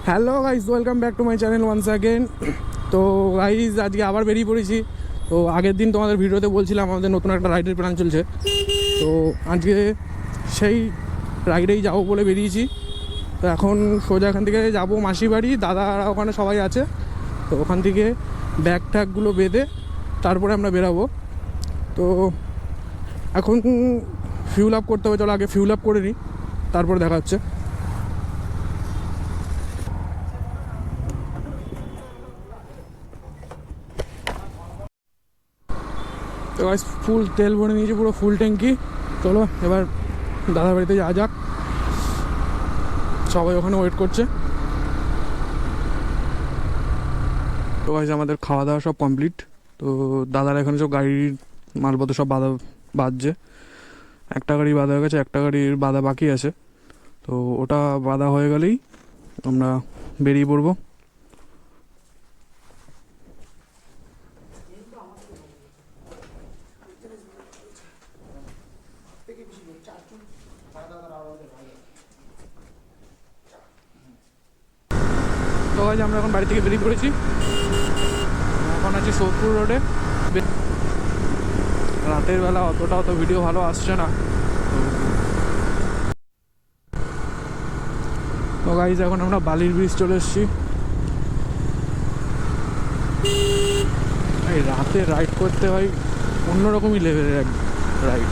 Hello guys, welcome back to my channel once again. তো guys আজকে আবার বেরিয়ে পড়েছি। তো আগের দিন তোমাদের ভিডিওতে বলছিলাম আমাদের নতুন একটা রাইডের প্ল্যান চলছে। তো আজকে সেই রাইডেই যাবো বলে বেরিয়েছি। তো এখন সোজা এখান থেকে যাবো মাসি বাড়ি, দাদারা ওখানে সবাই আছে। তো ওখান থেকে ব্যাগ ট্যাগগুলো বেঁধে তারপরে আমরা বেরাবো। তো এখন ফিউল আপ করতে হবে, চলো আগে ফিউল আপ করে নিই, তারপরে দেখা হচ্ছে। তো গাইস ফুল তেল ভরে নিয়েছি, পুরো ফুল ট্যাঙ্কি। চলো এবার দাদার বাড়িতে যাওয়া যাক, সবাই ওখানে ওয়েট করছে। তো গাইস আমাদের খাওয়া দাওয়া সব কমপ্লিট। তো দাদার এখানে সব গাড়ির মালপত্র সব বাঁধছে। একটা গাড়ি বাঁধা হয়ে গেছে, একটা গাড়ির বাঁধা বাকি আছে। তো ওটা বাঁধা হয়ে গেলেই আমরা বেরিয়ে পড়বো। তো গাইস আমরা এখন বাড়ি থেকে বেরিয়ে পড়েছি, এখন আছি সোদপুর রোডে। রাতের বেলা অত ভিডিও ভালো আসছে না। তো গাইস এখন আমরা বালির ব্রিজ চলে এসেছি। এই রাতে রাইড করতে হয় অন্যরকমই লেভেলের এক রাইড,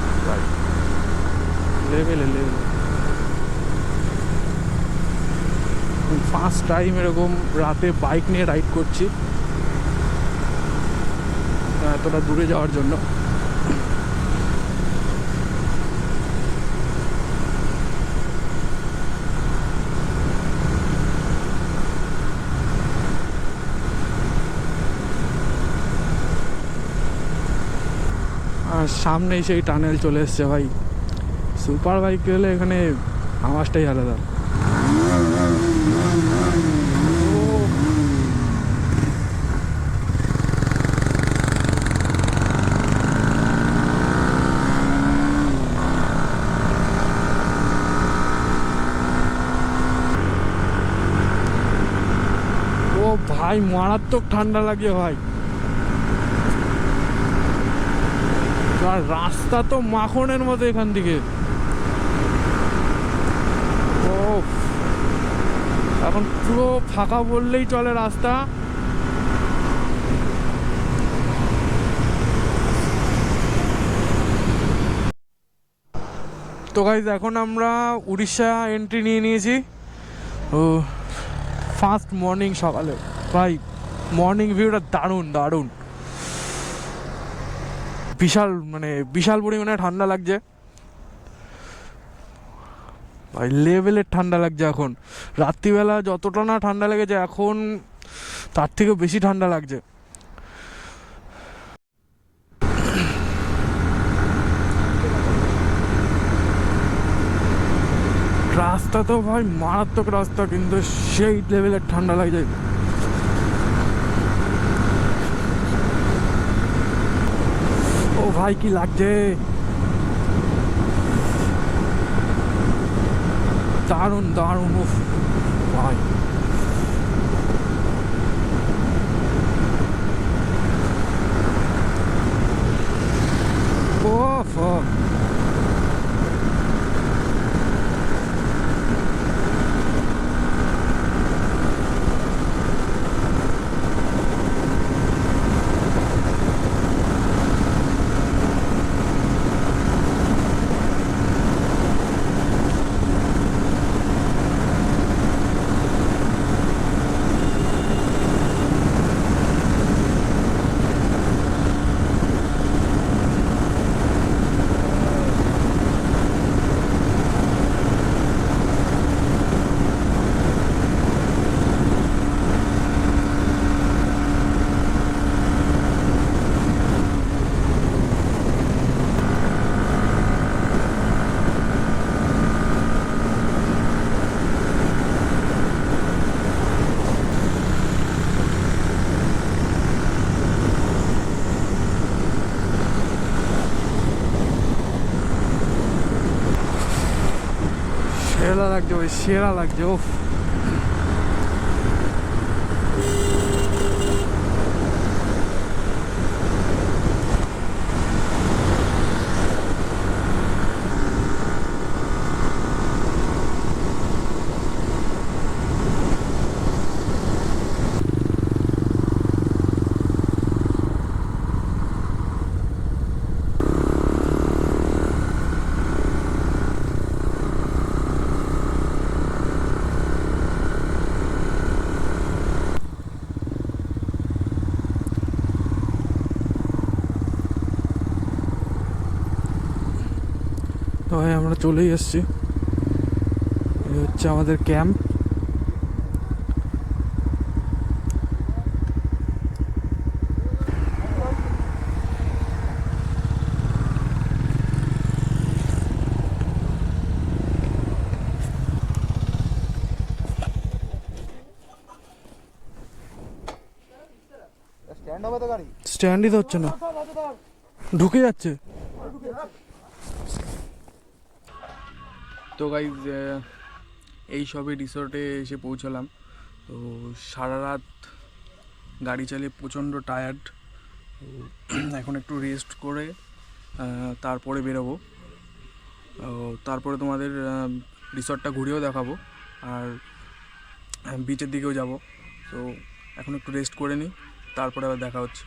লেভেলে ফার্স্ট টাইম এরকম রাতে বাইক নিয়ে রাইড করছি এতটা দূরে যাওয়ার জন্য। আর সামনেই সেই টানেল চলে এসছে ভাই। সুপার বাইক গেলে এখানে আওয়াজটাই আলাদা। ও ভাই মারাত্মক ঠান্ডা লাগে ভাই, আর রাস্তা তো মাখনের মতো এখান থেকে। ও এখন পুরো ফাঁকা বললেই চলে রাস্তা। তো গাইজ এখন আমরা উড়িষ্যা এন্ট্রি নিয়ে নিয়েছি। ও ফার্স্ট মর্নিং সকালে ভাই, মর্নিং ভিউটা দারুণ। বিশাল পরিমাণে ঠান্ডা লাগছে ভাই, লেভেলের ঠান্ডা লাগছে এখন। রাত্রিবেলা যতটা না ঠান্ডা লেগেছে, এখন তার থেকেও বেশি ঠান্ডা লাগছে। রাস্তা তো ভাই মারাত্মক রাস্তা, কিন্তু সেই লেভেলের ঠান্ডা লাগছে। ও ভাই কি লাগছে, দারুণ উফ ভাই। ওফ সেরা লাগছে ভাই, সেরা লাগছে। ও ভাই আমরা চলেই এসেছি, এই হচ্ছে আমাদের ক্যাম্প। স্ট্যান্ডই তো হচ্ছে না, ঢুকে যাচ্ছে। তো গাইজ এই সবে রিসর্টে এসে পৌঁছালাম। তো সারা রাত গাড়ি চালিয়ে প্রচণ্ড টায়ার্ড। তো এখন একটু রেস্ট করে তারপরে বেরোবো। তারপরে তোমাদের রিসর্টটা ঘুরেও দেখাবো আর বিচের দিকেও যাব। তো এখন একটু রেস্ট করে নিই, তারপরে আবার দেখা হচ্ছে।